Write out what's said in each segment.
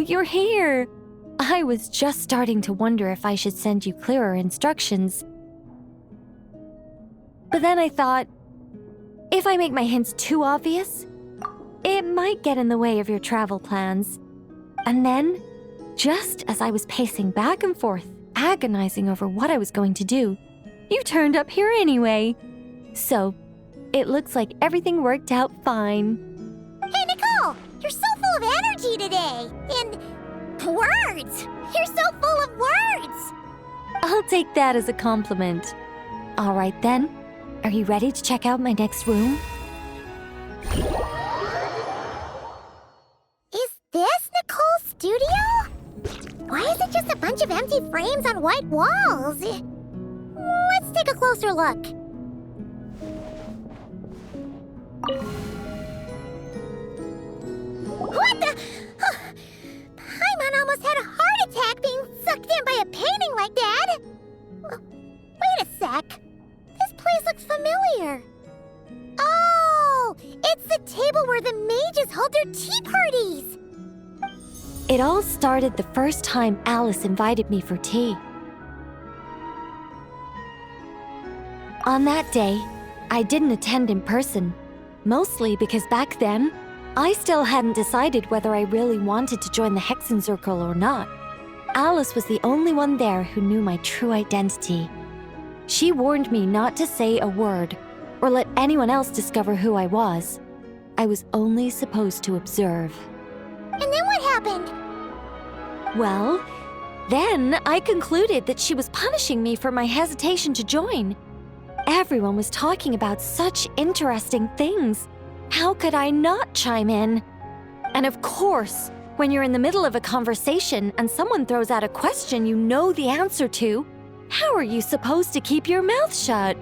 you're here! I was just starting to wonder if I should send you clearer instructions. But then I thought, if I make my hints too obvious, it might get in the way of your travel plans. And then, just as I was pacing back and forth, agonizing over what I was going to do, you turned up here anyway. So, it looks like everything worked out fine. Hey, Nicole! You're so full of energy today! And words! You're so full of words! I'll take that as a compliment. All right then, are you ready to check out my next room? Is this Nicole's studio? Why is it just a bunch of empty frames on white walls? Let's take a closer look. What the? Paimon almost had a heart attack being sucked in by a painting like that. Wait a sec. This place looks familiar. Oh, it's the table where the mages hold their tea parties. It all started the first time Alice invited me for tea. On that day, I didn't attend in person, mostly because back then, I still hadn't decided whether I really wanted to join the Hexenzirkel or not. Alice was the only one there who knew my true identity. She warned me not to say a word or let anyone else discover who I was. I was only supposed to observe. And then what happened? Well, then I concluded that she was punishing me for my hesitation to join. Everyone was talking about such interesting things. How could I not chime in? And of course, when you're in the middle of a conversation and someone throws out a question you know the answer to, how are you supposed to keep your mouth shut?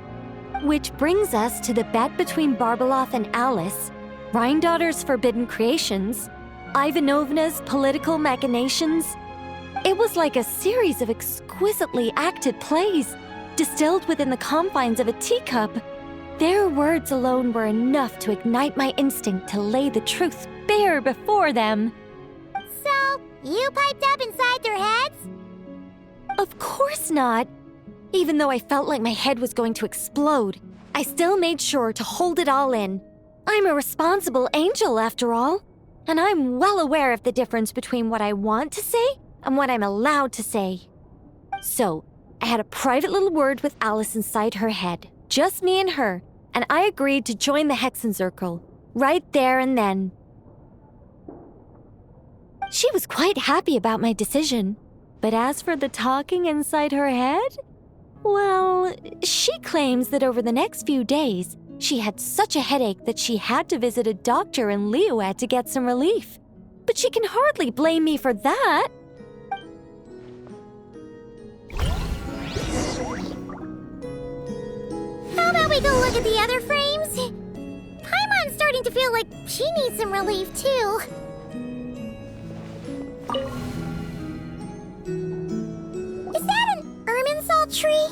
Which brings us to the bet between Barbeloth and Alice, Rhindaughter's forbidden creations, Ivanovna's political machinations. It was like a series of exquisitely acted plays, distilled within the confines of a teacup. Their words alone were enough to ignite my instinct to lay the truth bare before them. So, you piped up inside their heads? Of course not. Even though I felt like my head was going to explode, I still made sure to hold it all in. I'm a responsible angel, after all, and I'm well aware of the difference between what I want to say and what I'm allowed to say. So, I had a private little word with Alice inside her head, just me and her, and I agreed to join the Hexenzirkel, right there and then. She was quite happy about my decision, but as for the talking inside her head, well, she claims that over the next few days, she had such a headache that she had to visit a doctor in Liyue to get some relief. But she can hardly blame me for that. How about we go look at the other frames? Paimon's starting to feel like she needs some relief, too. Is that an Irminsul tree?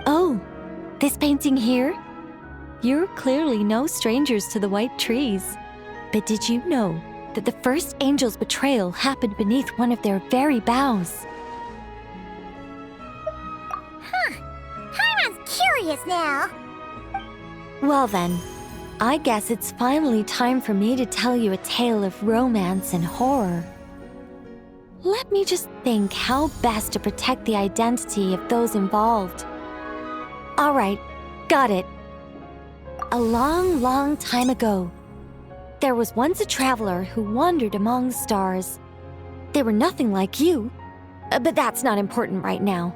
Oh, this painting here? You're clearly no strangers to the white trees. But did you know that the first angel's betrayal happened beneath one of their very boughs? Paimon's curious now. Well then, I guess it's finally time for me to tell you a tale of romance and horror. Let me just think how best to protect the identity of those involved. All right, got it. A long, long time ago, there was once a traveler who wandered among the stars. They were nothing like you, but that's not important right now.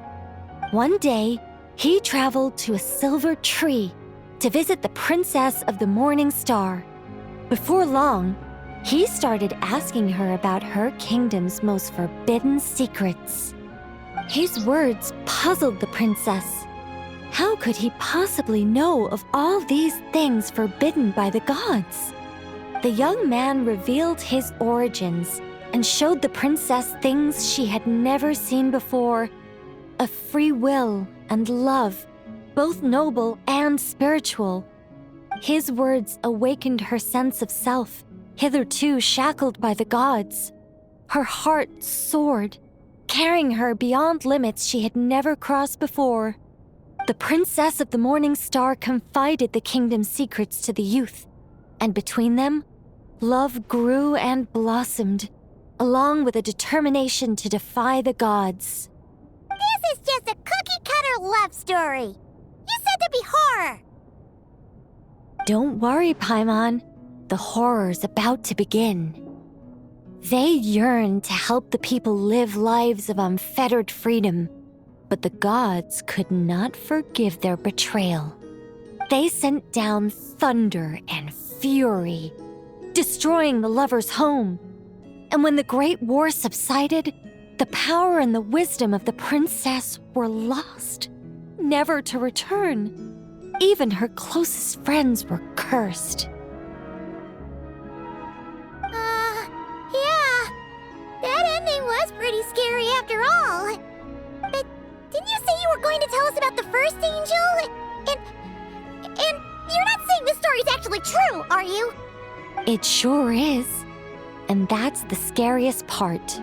One day, he traveled to a silver tree to visit the princess of the morning star. Before long, he started asking her about her kingdom's most forbidden secrets. His words puzzled the princess. How could he possibly know of all these things forbidden by the gods? The young man revealed his origins and showed the princess things she had never seen before: a free will and love, both noble and spiritual. His words awakened her sense of self, hitherto shackled by the gods. Her heart soared, carrying her beyond limits she had never crossed before. The Princess of the Morning Star confided the kingdom's secrets to the youth, and between them, love grew and blossomed, along with a determination to defy the gods. This is just a cookie-cutter love story. You said to be horror. Don't worry, Paimon. The horror's about to begin. They yearned to help the people live lives of unfettered freedom, but the gods could not forgive their betrayal. They sent down thunder and fury, destroying the lovers' home. And when the Great War subsided, the power and the wisdom of the princess were lost, never to return. Even her closest friends were cursed. Yeah. That ending was pretty scary after all. But didn't you say you were going to tell us about the first angel? And you're not saying this story's actually true, are you? It sure is. And that's the scariest part.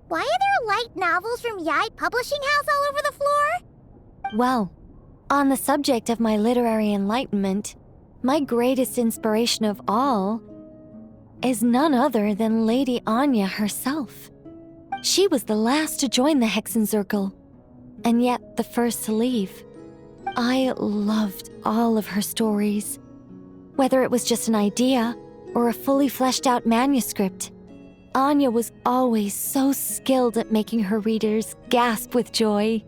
Why are there light novels from Yai Publishing House all over the floor? Well, on the subject of my literary enlightenment, my greatest inspiration of all is none other than Lady Anya herself. She was the last to join the Hexenzirkel, and yet the first to leave. I loved all of her stories, whether it was just an idea or a fully fleshed out manuscript. Anya was always so skilled at making her readers gasp with joy.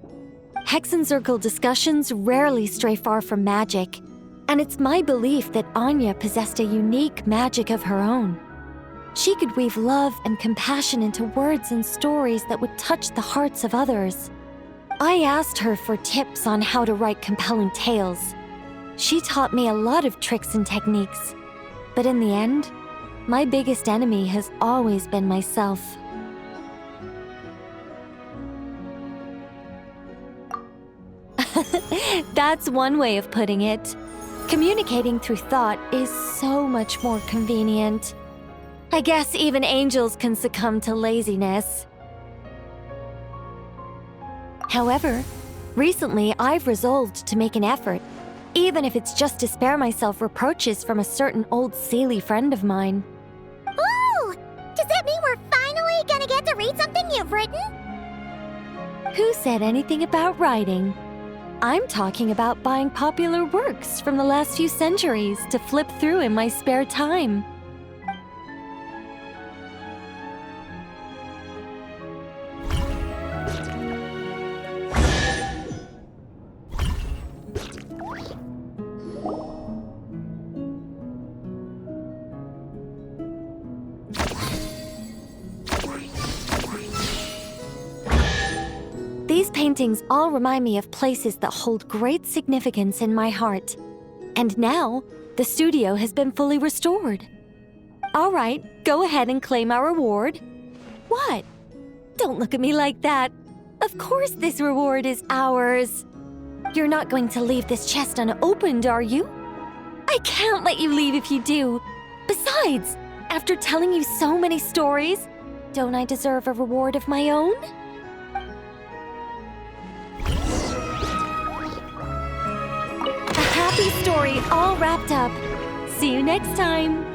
Hexenzirkel discussions rarely stray far from magic, and it's my belief that Anya possessed a unique magic of her own. She could weave love and compassion into words and stories that would touch the hearts of others. I asked her for tips on how to write compelling tales. She taught me a lot of tricks and techniques, but in the end, my biggest enemy has always been myself. That's one way of putting it. Communicating through thought is so much more convenient. I guess even angels can succumb to laziness. However, recently I've resolved to make an effort, even if it's just to spare myself reproaches from a certain old Seelie friend of mine. Ooh! Does that mean we're finally gonna get to read something you've written? Who said anything about writing? I'm talking about buying popular works from the last few centuries to flip through in my spare time. These paintings all remind me of places that hold great significance in my heart. And now, the studio has been fully restored. All right, go ahead and claim our reward. What? Don't look at me like that. Of course this reward is ours. You're not going to leave this chest unopened, are you? I can't let you leave if you do. Besides, after telling you so many stories, don't I deserve a reward of my own? A happy story all wrapped up. See you next time.